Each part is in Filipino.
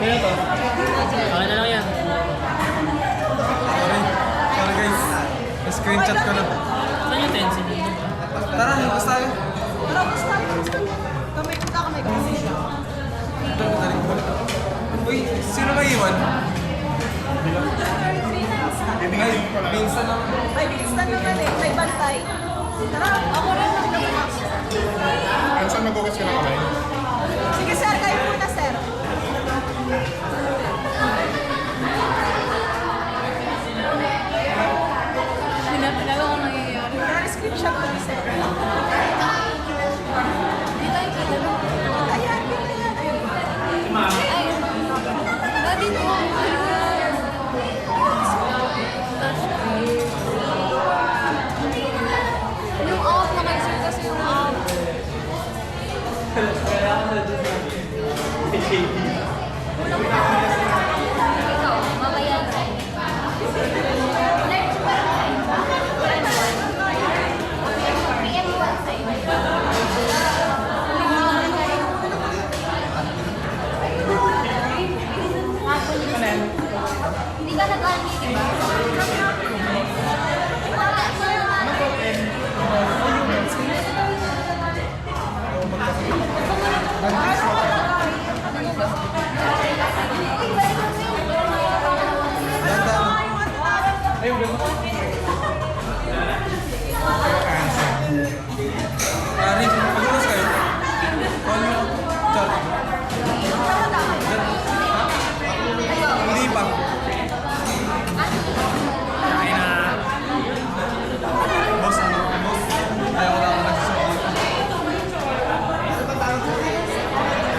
Ano to? Akin na lang yan. Sorry guys. Screenshot ko na. Saan yung Tenzin? Tara, basta tayo. Tara, basta tayo. Kamay kasi siya. Uy, sino ba iwan? Ay, pinsan lang. May bigstan naman eh. May bantay. Tara, ako rin lang naman. Ano saan magbukas ka na kamay? Sige sir, kayo muna sir. Pinapalaga ko nangyayari. Tara, screenshot ko ni sir. Hindi tayo kita na. Ayan, ayan. Ay, dati mo. Yung off na kasi kasi yung off. Ikaw, mamaya tayo. Next pa PM mo sa'yo. Hindi ka nag-ani, di ba? Anin, magulas kayo. Ano yung chat? Hindi pa. Kain na. Boss, ano? Boss, ayaw ko lang nagsasabi.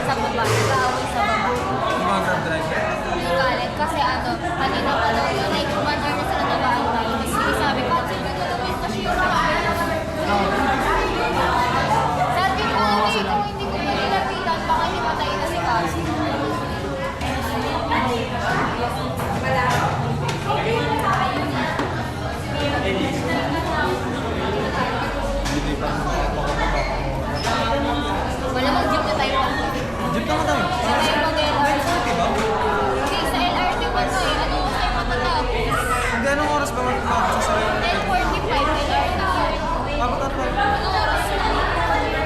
Sa baba, nag-aaway sa baba. Yung mga grab drive. Galit kasi ano, kanina pa daw yun, like 1 hour na sila nag-aaway. Sige, sabi ko, sige, nagawin kasi yung sabi ko, hindi ko pa nilapitan, baka hipatay na si Kasi. Wala mag-jeep na tayo pa. Jeep naman tayo. Sa tayo mag-LRT. Diba? Hindi, sa LRT pa to eh. Ano ko tayo matatapos? Hindi, anong oras ba magsasabi? 10:45 LRT. Dapat at Anong oras na?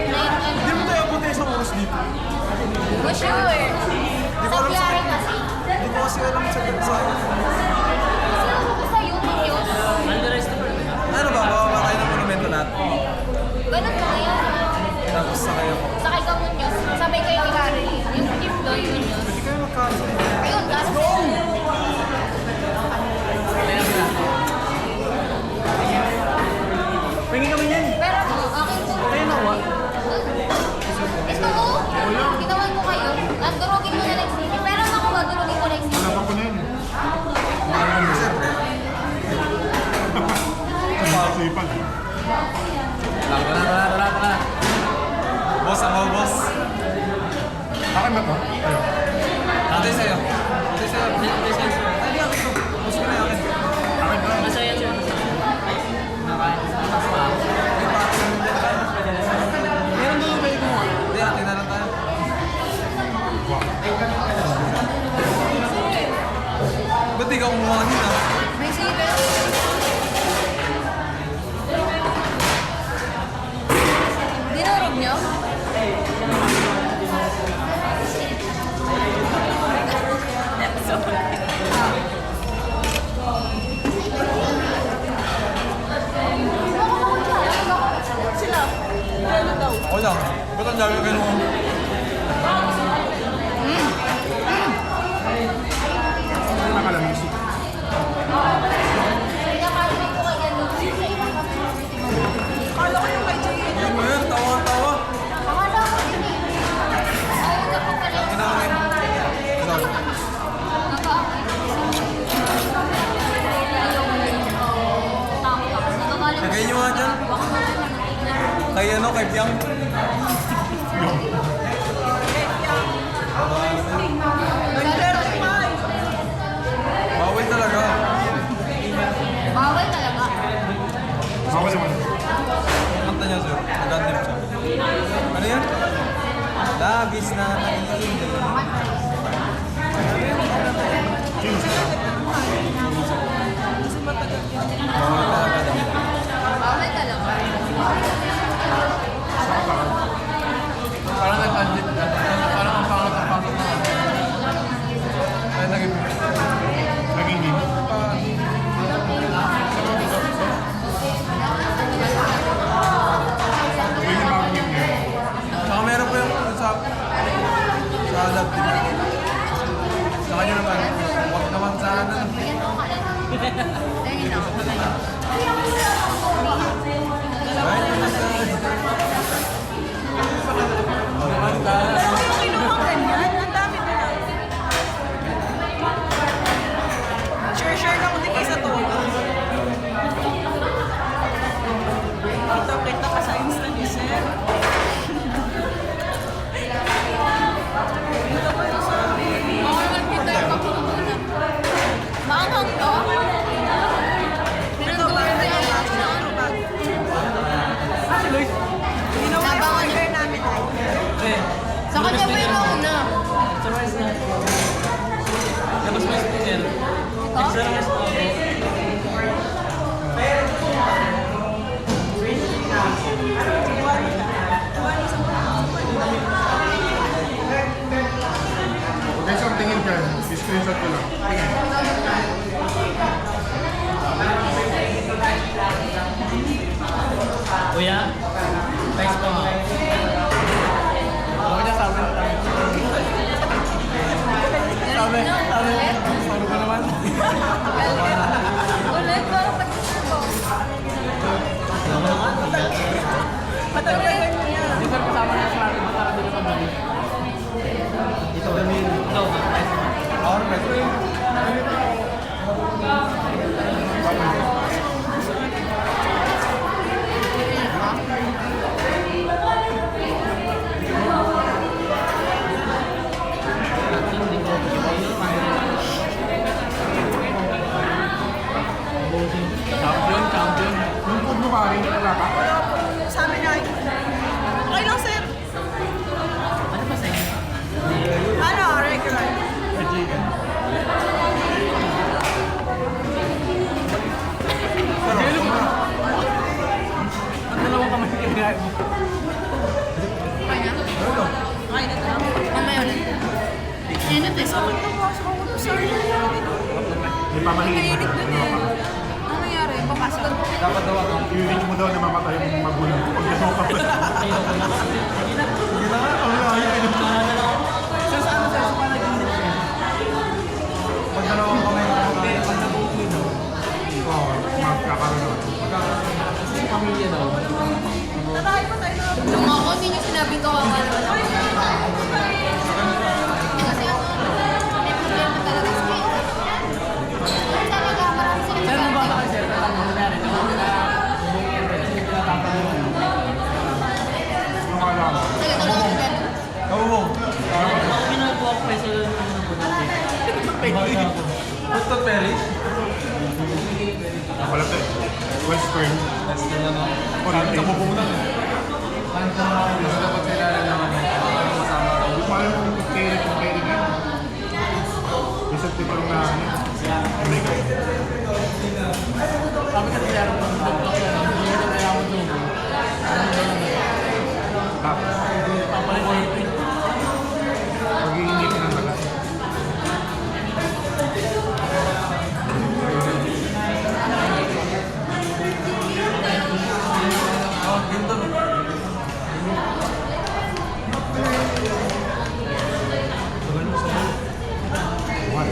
9 Hindi mo tayo abuti isang oras dito. For sure. ko alam sa- Sabiyahe kasi. Hindi ko kasi alam sa Sino ko sa YouTube yun? Underize na ba? Ano ba? Bababa tayo ng monumento natin. Ganun ba yan? Tapos sakay ako. Sakay ka Munyos. Sabay kayo ni Harry. Yung team doy Munyos. Hindi kayo magkasa. Ayun, let's go! Pingin kami yan. Pero akin po. Kaya nawa. Ito ko. Ginawan ko kayo. At durugin mo na next city. Pero ako ba, durugin ko next city. Wala pa ko na yun. Sir, Kapasipan. Tara. Boss, ako boss. Akin ba to? Ayun. Tatay sa'yo. Tatay sa'yo. Hindi sa'yo. Hindi akin ko. Boss ko na yung akin. Akin ba? Masaya siya. Meron doon ba yung kumuha? Hindi, atin na lang tayo. Ba't di ka kumuha kanina? May sigal. Dinurog nyo? Sila. Ano daw? Ako lang. Ba't ang dami kayo nung... Ano nakalamisi? Pinapalinig ko kayo yan. Sa ibang Kala ko yung kay Jay. Hindi mo yan, tawa-tawa. Akala ko yun eh. Ayaw na ko pala. Kinakamay. Sorry. Takot ako. Nagagalit Lagay niyo nga dyan. Kay ano, kay Piang. Bawal talaga. Bawal talaga. Ako naman. Kanta niya, sir. Nag-anthem siya. Ano yan? Labis na naiinip. Sino sila? Kasi matagal yan. Bawal talaga. Parang nag-budget ka. Parang ang pangat na. Kaya naging... Naging din. Yun yung bagong game niya. Saka meron po yung sa lab din. Sa kanya naman, huwag naman sana. Bigyan mo ka lang. Dahil ako. Right? Naman ka. Pero yung kinuhang ganyan, ang dami na lang. Share lang ulit kayo sa to. Kita ka sa Insta ni Sir. Bawal mag-kita ka po muna. Maanghang to? Pero doon na yung action. Ginawa yung order namin ay. Eh, Sa kanya ba yung nauna? surprise na. Tapos may sticker. Extra lang sa ako. Okay, so tingin ka. I-screenshot ko lang. Kuya, thanks po. Okay na sabi na tayo. Sabi, sorry ko naman. Ulit, parang pag-isip ko. Matagal niya. Hindi ko kasama na sa akin. Para dito ka balik. Ito kami. Ito. Or better. Champion. Yung food mo pare, wala ka? Wala po. Sa amin ay. Okay lang, Sir. Ano ba sa'yo? Ano, regular. Ang dalawang kamay kaya mo. Kanya? Ay, na lang. Mamaya ulit. Yan na, test ko. Sorry. May pamahiin mo. Mainit dun eh. Ano nangyari? Papasok ko. Dapat daw ako. I-reach mo daw na mamatay yung magulang ko. Pag gano'n ka pa. Hindi na nga. Ang layo. Sa ano sa'yo? Sa panaginip siya? Pag dalawang kamay ko, pag nabukin, Oo, magkakaroon naman. Kasi pamilya daw. Tatahay pa tayo na. Nung ako, hindi niyo sinabi ko ako naman ako. Kasi ako, may problema talaga sa akin. Talaga, marami sila Sir, ano ba ba kasi? Ano nangyari? Ano na hindi pinatapang mo? Ano ka lang? Talaga, talaga yung ganun. Kabubong. Ako ginagawa ko peso lang ng po natin. Bakit ako? Tutot Perry. Wala pa eh. Western. That's the ano. Oriental. Sa pupunan eh. Kanto na ako. Gusto dapat kilala naman eh. Kasama ako. Hindi ko alam kung carry nga. Isang tipo lang na ano. Oh my God. Sabi kasi kaya ako ng doktor yan. Hindi ko kaya ako doon. Tapos, Papalit ko yung pin. pag-iinipin ang bagas. Oh, ginto no. What?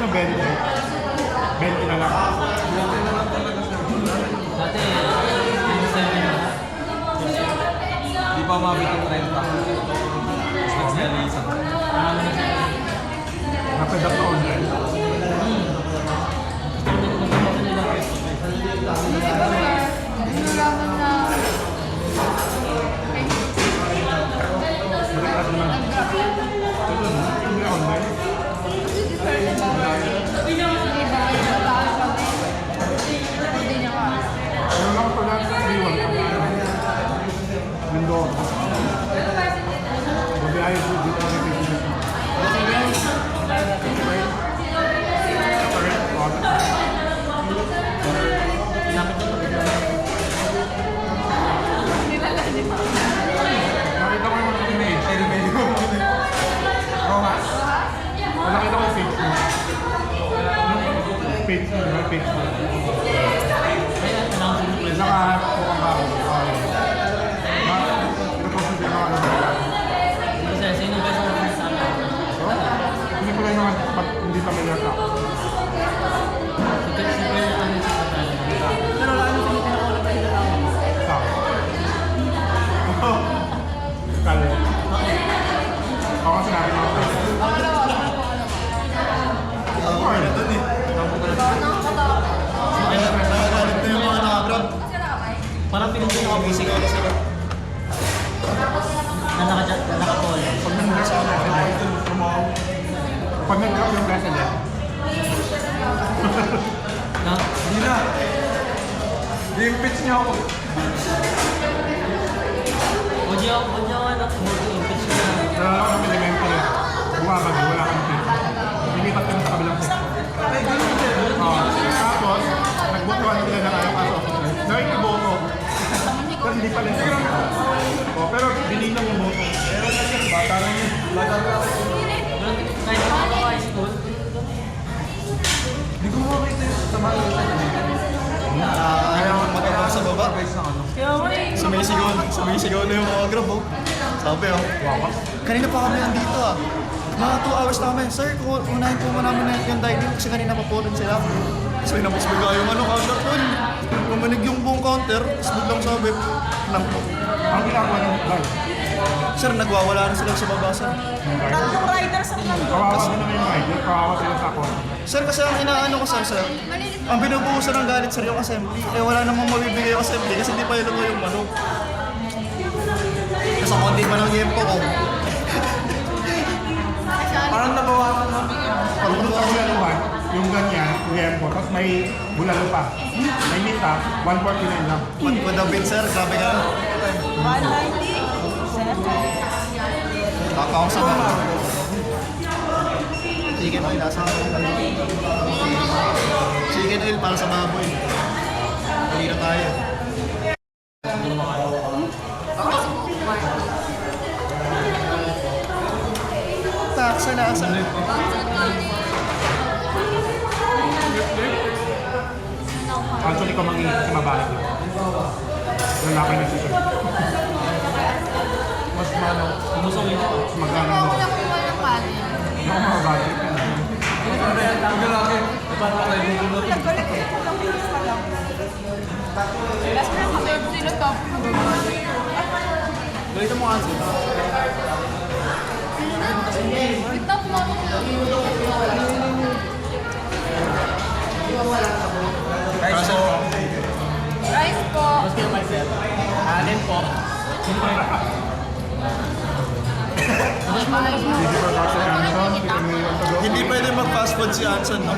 yung 20. 20 na lang. Dati, 27 na. Di pa umabot yung 30. Nagsialisa. Napadap na online. Nilalaman na... Baliktad naman. Hindi online. Hindi niya ka. Ano lang ito lang? 3-1. Mindoro. Mabiyahe po dito ang repeat. Nakita ko yung mga image. Rojas? Nakita ko yung page mo. Page mo, di ba? Page mo. Nakaharap ko ang kao. Ito po siya Kasi sino ba sa mga sa akin? hindi ko lang naman hindi familiar ka. Si Kuya ano sa Katay. Pero wala naman yung pinakauna pa yung dalawa. Sao? Kalo. Ako kasi natin ako. Nakagalit na yung mga nakagrab. Parang pinuntin ako busy ko sila. Na naka-call. Pag nag-grab yung president, pag nag-grab yung president, Na? Hindi na. I-impeach niya ako. Huwag niyo anak mo. Impeach na. nalala ko ng elementary, buwabag, wala kang page. Lilipat kami sa kabilang section. Tapos, nagbotohan sila ng ayaw kaso. Nakikiboto. Pero hindi pala yung pero binilang yung boto. Bata na yun. Bata na ako. Kahit ako high school. Hindi ko makakita yung sa mga Ayaw magkabang sa baba. Kaya nga eh. Sumisigaw na yung mga grab, oh. Sabi, oh. Kanina pa kami nandito, ah. Mga 2 hours na kami. Sir, unahin po mo namin na yung dining kasi kanina pa po rin sila. So, inapos bigla yung counter po. Pumanig yung buong counter, tapos biglang sabi, lang po. Ang ginagawa ng guys, Sir, nagwawala na sila sa baba, sir. Tatlong riders ang nandun. kawawa sila ng rider, kawawa sila sa ako. Sir, kasi ang inaano ko, sir, ang binubuhusan ng galit, sir, yung assembly. Eh, wala namang mabibigay yung assembly kasi hindi pa iluto yung manok. Kasi konti pa ng yempo ko. Parang nabawasan na. Pag sa bulaluhan, yung ganyan, yempo, tapos may bulalo pa. May mita, 149 lang. With the bit, sir, grabe ka. 190. Kakao sa baba. Chicken oil, nasa chicken oil para sa baboy. Hindi na tayo. Taksa na asa. Actually, kung mag-iisip si mabalik lang. Lalaki na siya. Mas malo. Umusok yun. Mas magkano Ako mo. nakuha ng kanin. Hindi ako makabalik. Ang lalaki. Parang tayo bubunot. Nagkulit ko lang bilis pa lang. Last na kami. Sino top? Ganito mo kasi. Wait na, kumama ko lang. Guys, so, Rice po. Tapos kaya pa sir. Alin po. Hindi pa kasi Anson, Hindi pwede mag-fast food si Anson, no?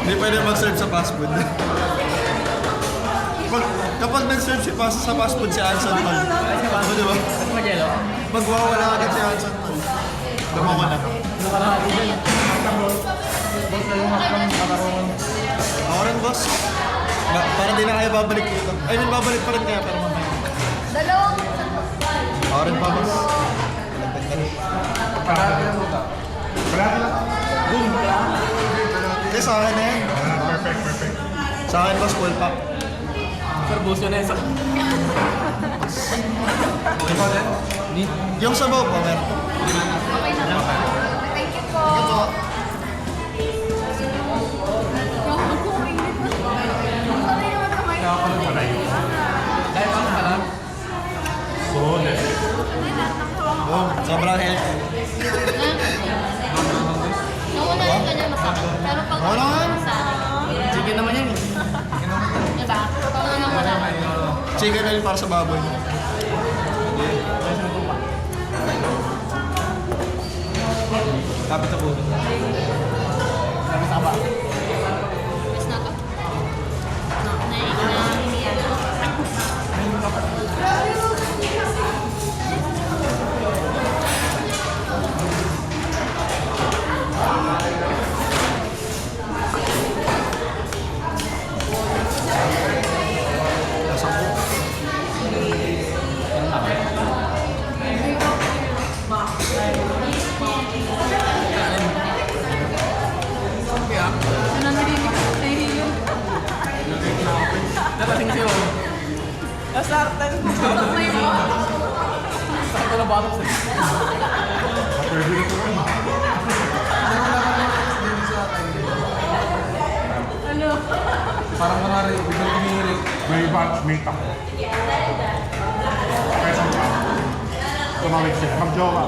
Hindi pwede mag-serve sa fast food. Kapag nag-serve sa fast food si Anson, ano di ba? Magelo. Magwawala agad si Anson. Tama ko na. Ako rin, boss. Para di na kayo babalik dito. I mean, babalik pa rin kaya, pero mamaya. Dalawang. Ako rin pa, boss. Parati lang. Boom! Kasi sa akin na yan. Perfect, perfect. Sa akin, boss, full pack. Sir, buso na yun. ikaw din? Yung sabaw po, meron. Okay na. Thank you po. Ito po. Chicken oil para sa baboy. Kapit sa puso. Kapit sa kaba. Yes na to? No, hindi yan. Narating siya. Nasartan. Sakit na bottom sa'yo. Pwede ko rin. Ano? Parang kunwari, biglang kumihilig. May batchmate ako. Kaya pa. Tumawid sila. Mag-jowa.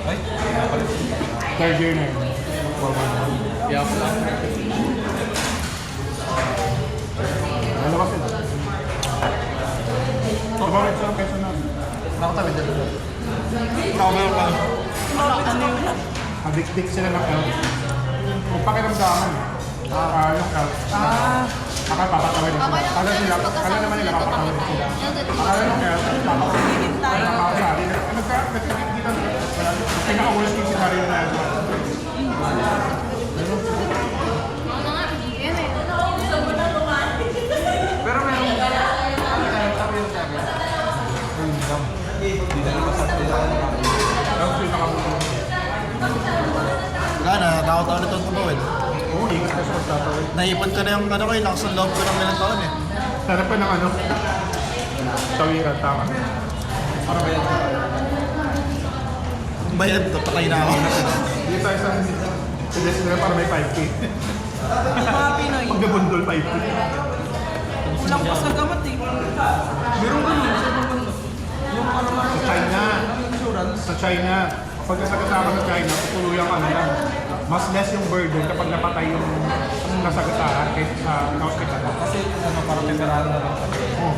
Ay, Third year na yun. Kaya pala. Dalawa sila. Tumawid sila kaysa namin. nakatawid dyan. Meron pa. Ano yun? Adik-dik sila ng elf. Kung pakiramdaman, yung elf. Nakapapatawid sila. Kala naman nila papatawid sila. Akala ng elf, papatawid. Nakakasari. Nagkikita nila. Pinaka-worst case scenario na elf. Pero meron tabi yung sabi. Hindi na napasat nila. Elf yung nakabuto. Wala na, natakot ako nito tumawid. Oo, ingat ka sa magtatawid. Naipon ko na yung ano ko, lakas ng loob ko ng ilang taon eh. Sarap pa ng ano. Tawiran, tama. Para ba yan? Bayad to, patay na ako. Hindi tayo sa suggest nila para may 5K. Mga Pinoy. Pag nabundol 5K. Kulang pa sa gamot eh. Meron ganun sa ibang banda. Yung ano nga, Sa China. insurance. Sa China, kapag nasagata ka sa China, tutuluyan ka nila. Mas less yung burden kapag napatay yung nasagataan kaysa sa hospital. Kasi ano, parang veterano na lang. Oh.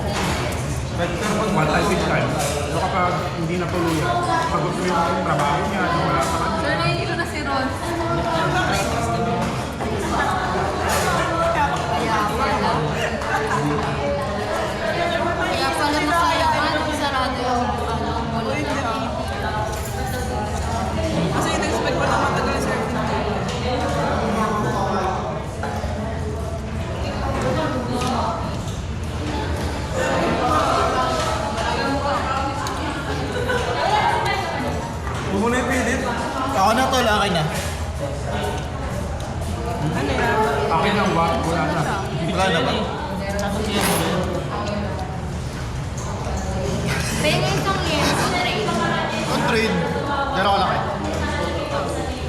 Pero pag One time each time. So kapag hindi natuluyan, pagod mo yung trabaho niya, wala sa kanya. Sir, nahihilo na si Ron. Kaya pala. Kaya pala nakalaman kung sarado yung mall. Kasi in-expect ko na matagal sir. Huwag mo na ipilit. Ako na tol, akin na. Ano yan? Akin lang, wala na. Wala na ba? Pero itong year, trade. On trade. Diyan ako laki.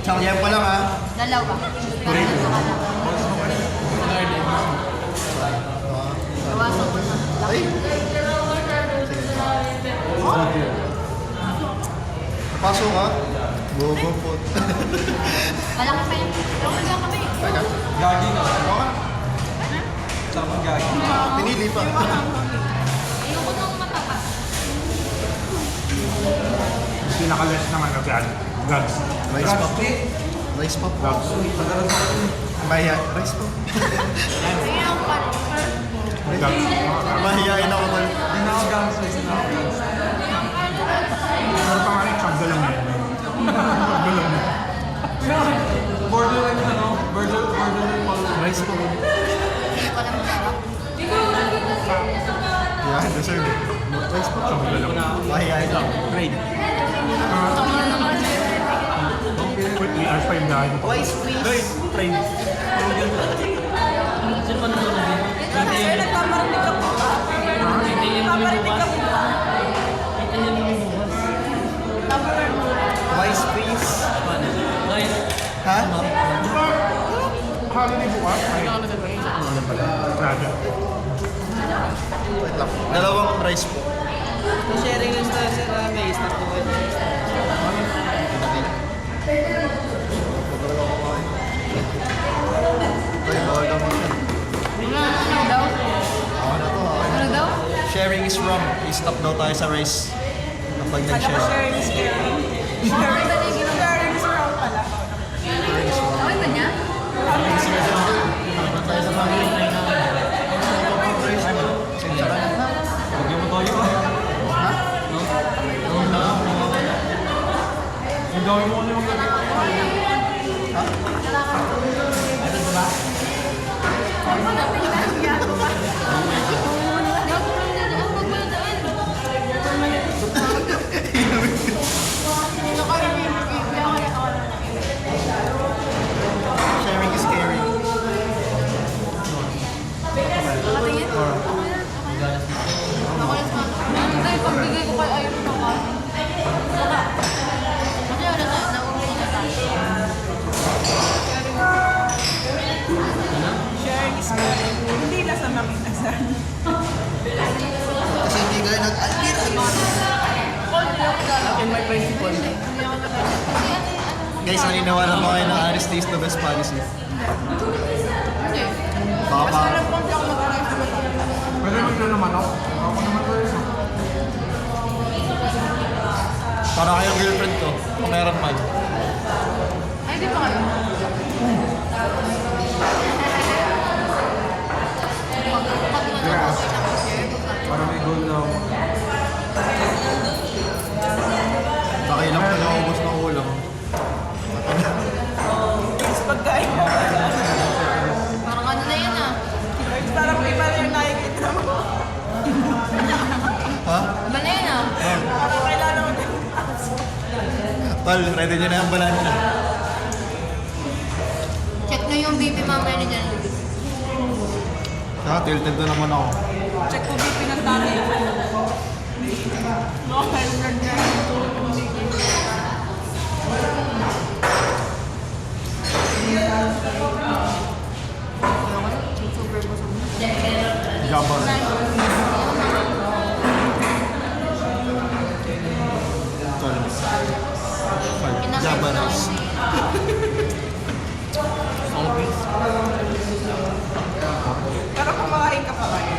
Tsaka yan pa lang ha. Dalawa. Trade. Bawasan ko na. Ay! Pasok ha? Bobo po. Malaki pa yun. Pero kaya kami. Teka. Gagi na. Sarap ang gagi. Pinili pa. Ayoko nung matapa. Pinaka-less naman na Gags. Rice pop. Gagi. Rice pop. Gags. Tagalan sa akin. Mahiya. Rice pop. Kaya ang pala. Gags. Mahiyain ako tol. Hindi na ako gang size na ako. Pero pa nga yung chagda lang yan. Chagda lang yan. Borderline ano? Borderline pala. Rice pop. Hindi ko alam sarap. Yeah, deserve it. Rice pop. Chagda lang. Mahiyain ako. Trade. Wait, may ash pa yung dahil. Rice please. Trade. Sino pa nanonood din? Sir, nagpaparinig ka po ba? Nagpaparinig ka po ba? Rice please. Guys, Ha? Holiday bukas. Ay, Raja. Wait lang. Dalawang rice po. Sharing yung sir, may stock po. Ay, bawal ka muna. Ano daw? Ako na to. Ano daw? Sharing is mag-stop daw tayo sa rice kapag Kala ko nag-share. sharing is caring. Sharing is wrong pala. Okay ba niya? Huwag mo toyo ah. Ang gawin mo ano yung Sharing is caring. Ay, pagbigay ko kay Ayun na ka. Saka, kasi wala na, nauli na tayo. Sharing is caring. Hindi na sa makinasan. Kasi hindi kayo nag-alpira. In my principle. Guys, naniniwala mo kayo na honesty is the best policy. Baka pa. Pwede magkano naman ako? Ako naman ko yun. Para kayong girlfriend ko, kung meron man. Ay, di ba kayo? Para may goal na ako. Nakailang pa naubos ng ulam. It's pagkain. Parang ano na yan ah. It's parang iba na yung nakikita mo. Ha? Iba na yan ah. Parang kailangan mo din. Tol, ready nyo na yung banana. Check nyo yung BP mamaya ni Jan Luis. Tilted na naman ako. Check ko BP ng tatay. No, meron na niya. Jabbar. Tol. Jabba rice. Pero kumakain ka pa kayo.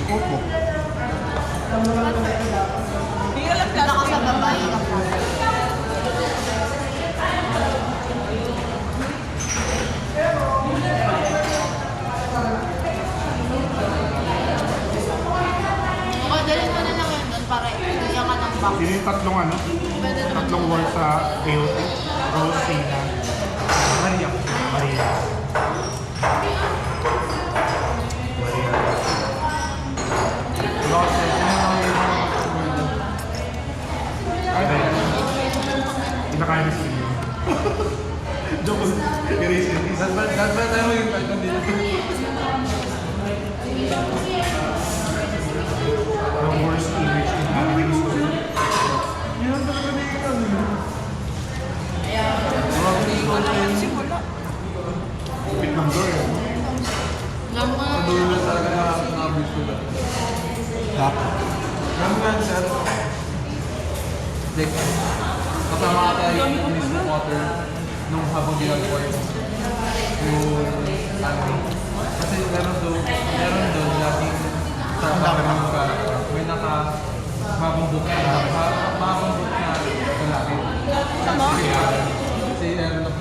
Opo. Hindi ka lang Wala ka sa plastic. babae ka pa. Okay, dalhin mo na lang yun doon para bigyan ka ng box. Yun yung tatlong ano? Pwede naman. Tatlong word sa AOT. Rosina. Maria. Maria. Kinakain na sila. Joke lang. Erase it. Dapat ba tayo yung Python dito? The worst image in anime history. Simula. Pit ng door. Alam mo na. Dulo lang talaga na abuse ko lang. Ha? Ganun yan, sir. Like, kasama ka tayo yung mismo water nung habang ginagawa yung anime. Kasi meron doon laging sa background ka, may mabambok na lalaki. Si Aaron na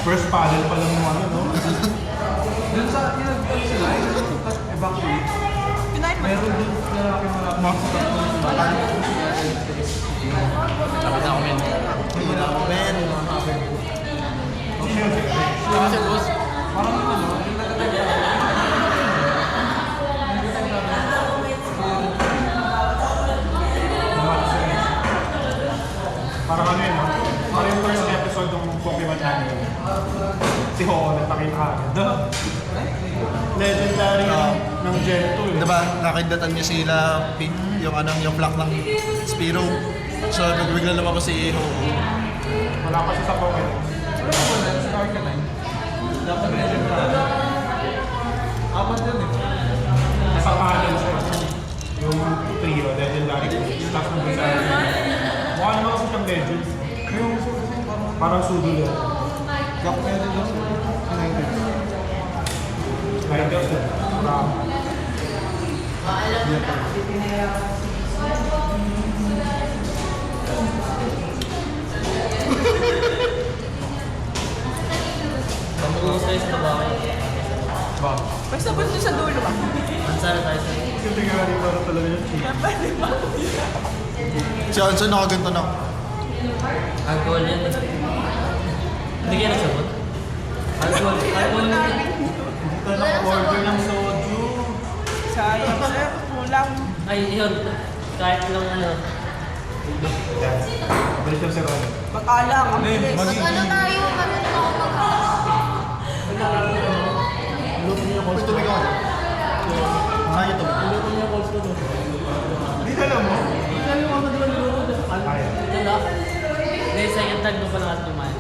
First panel pa lang mo ano, no? doon sa ginagawa sila, evacuate. Kinain mo. Meron doon lalaki Tapos ako men. Hindi na ako, men. Kasi boss, parang ano, yung Parang ano yun, no? Parang yung first episode ng Pokemon anime. Si Ho, nagpakita agad. Legendary ng Gen 2 eh. Diba, nakindatan niya sila, yung anong, yung flock ng Spearow. So, bigla lumabas si Iho. Wala kasi sa Pokemon. dapat medyo apat yun eh. Nasa panel siya. Yung trio, legendary. Tapos nung isa. Mukha naman kasi siyang legend. Yung kasi parang Parang sudo yan. Gap na din daw sir. Kahit daw sir. Pag-uus tayo sa trabaho. Ba? Basta ba sa dulo ba? Mansara tayo sa Hindi nga rin parang talaga yung chief. Si Anson nakaganto na. alcohol yan. Hindi kaya nagsabot? Alcohol yan. Ito na-order ng soju. Sayang sir, kulang. Ay, yun. Kahit lang ano. Yan. Balik yung sir Ron. Bakala ang bilis. Mag ano tayo? Mag-ano ako Uy, tubig ako. Ah, ito. Hindi ka alam mo? Wala. Hindi, second time ko pa lang at kumain.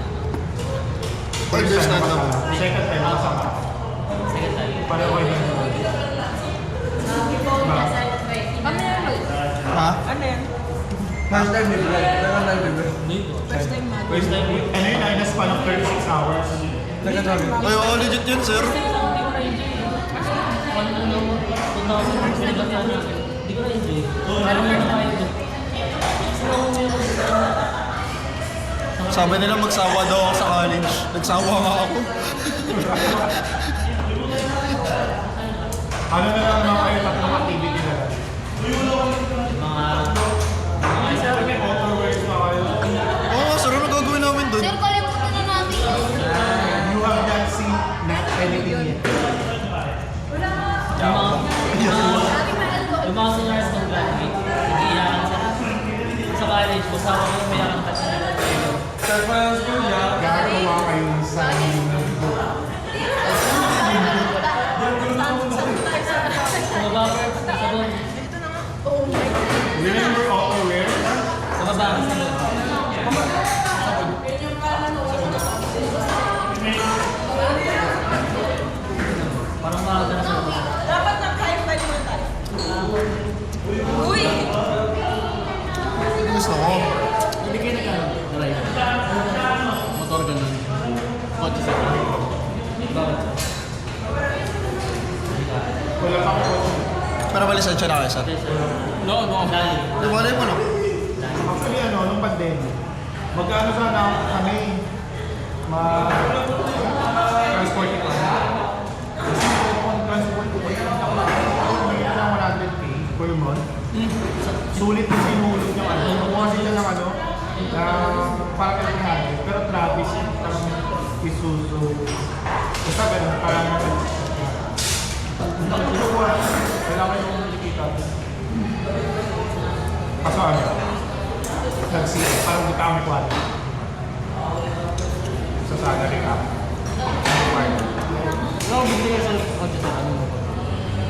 Understand ako. Second time, nakasama. Second time. Pareho kayo din. Kami na lang. Ha? Ano yan? First time libre. Second time libre. Hindi ko. First time natin. First time ko. Ano yun, minus pa ng 36 hours. Second time libre. Ay, oo, legit yun, sir. Hindi ko na-enjoy. Ano, 2000 ba yan? Hindi ko na-enjoy. Pero meron tayo ito. Sabi nila magsawa daw ako sa college. Nagsawa nga ako. Ano na lang mga kayo, tatlong activity na lang. Mga Sir, may outerwears na kayo. Oo nga, sir. Ano gagawin namin dun? Sir, kalimutan na natin yun. You have not seen not anything yet. yung mga seniors ng graduate, nag-iiyakan sa college, kasama ko may nakangkat na Sir pa yung school niya. Gagawa kayo ng sign ng book. Sumababa, sabon. Remember outerwear? Sumababa, sabon. Parang maaga na sabon. Dapat nakain tayo muna tayo. Uy! Gusto ko. Hindi kayo nag-drive. Motor ganun. Kotse sa bakit? Wala pa ako. Pero balisan siya na kayo, sir. No, no. Dali. Malay mo, no? Actually, nung pandemic, magkano sana kami ma-transport ito. Kasi kung transport ko, may ng 100K per month. Sulit yung sinulog niya ano. Kumuha sila ng ano, parang kailangan. Pero Travis, parang Isuzu. Basta ganun, parang kailangan yung nakikita. Kaso ano, parang di kami kwala. Sa salary ka. No, bigli ka sa kotse sa ano mo.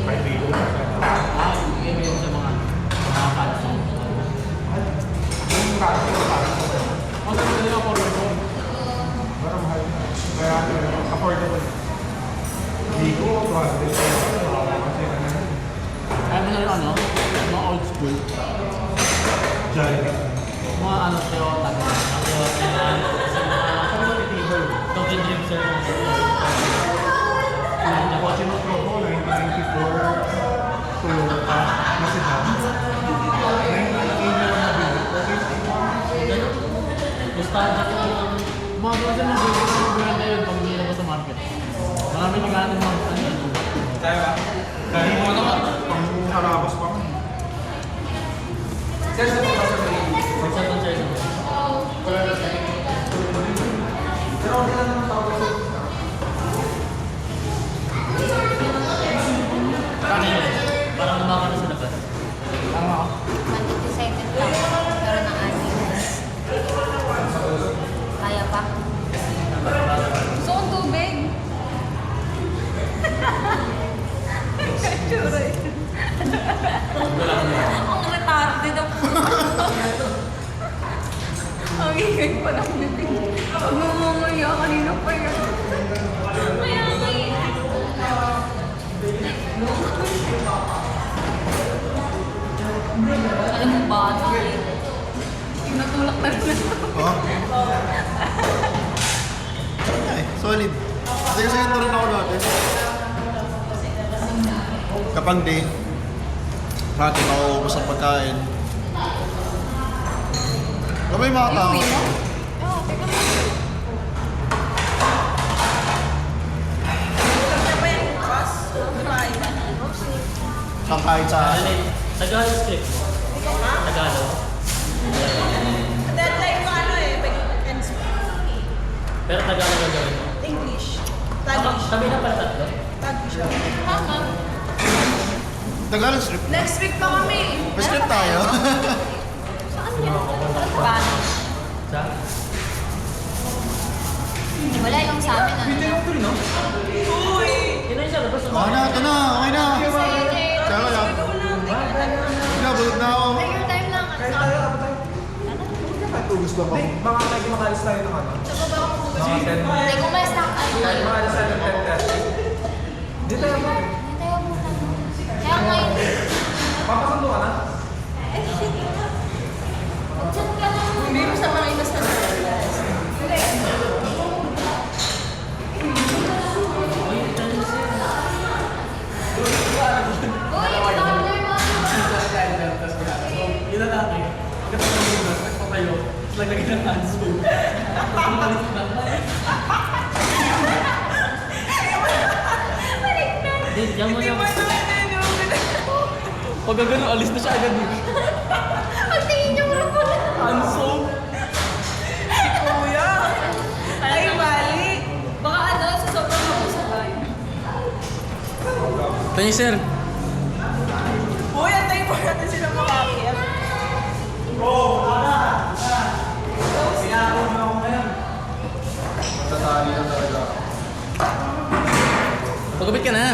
5 billion. Bigay mo yun sa mga kalso. Yung kaso ko parang Ang sabi nila affordable. pero mahal. Kaya affordable. Hindi ko 200 kasi ano. Kaya mo na rin ano, mga old school. Jollibee. Mga ano, Toyota. Token Dream Sir. Yung kotse ng Provo, 1994 Toyota na sedan. 1980 na nabili. Nostalgic ko yung mga brother ng buwan na yun pag nila ko sa market. Marami nag-ano mga ano yun. Tayo ba? Dahil mo naman, pang harabas pa man. Sir, sir, sir, sir. Sa concert. Pero okay lang naman tao kasi. Kanina, parang lumaka na sa labas. Tama. Mag-excited lang. Pero ng asin. Kaya pa. Gusto kong tubig. Tsura eh. Ang retarded ako. Ang ingay pa ng bibig. Magmumumuya kanina pa yan. Kaya nga eh. Alam mo ba? Tinutulak na rin ako. Ha? Walid. Kasi ganito rin ako dati. Kapag di, pati mauubos ang pagkain. Alam mo yung mga tao? Oo, teka mo. Kasi pa yung bukas. Kumain na. Kakain sa... Tagalog script mo. Tagalog. Deadline ko ano eh, ends Pero Tagalog ang gawin mo. English. Taglish. Kami na pala tatlo. Taglish. Tama. Tagalog script. Next week pa kami. May script tayo. Saan yun? Spanish. Sa? Wala yung sa amin ano. Yun na yung sabi. Basta Okay na, ito na, okay na. Sige, Tsaka lang. Hindi na, bulog na ako. take your time lang. Gusto ko. Baka lagi makalis tayo ng ano. Like, kung may snack tayo. Makalis tayo ng 10:30. Di tayo mo. Hindi tayo muna. Kaya ngayon. Papasundo ka na? Diyan ka lang. Hindi mo sa mga inas na Uy, stop there mo. Yung lalaki. Kasi nagpapatayo. Tapos naglagay ng hands mo. Tapos umalis na. Hindi, diyan mo na. Pag gano'n, alis na siya agad. Pagtingin niyo mo po. Hanso. Kuya! Ay, mali! Baka ano, sa sobrang mabusabay. Thank you, sir. Uy, antayin po natin sila makakit. Tatali na talaga. Pagkabit ka na.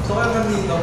So, kaya nandito.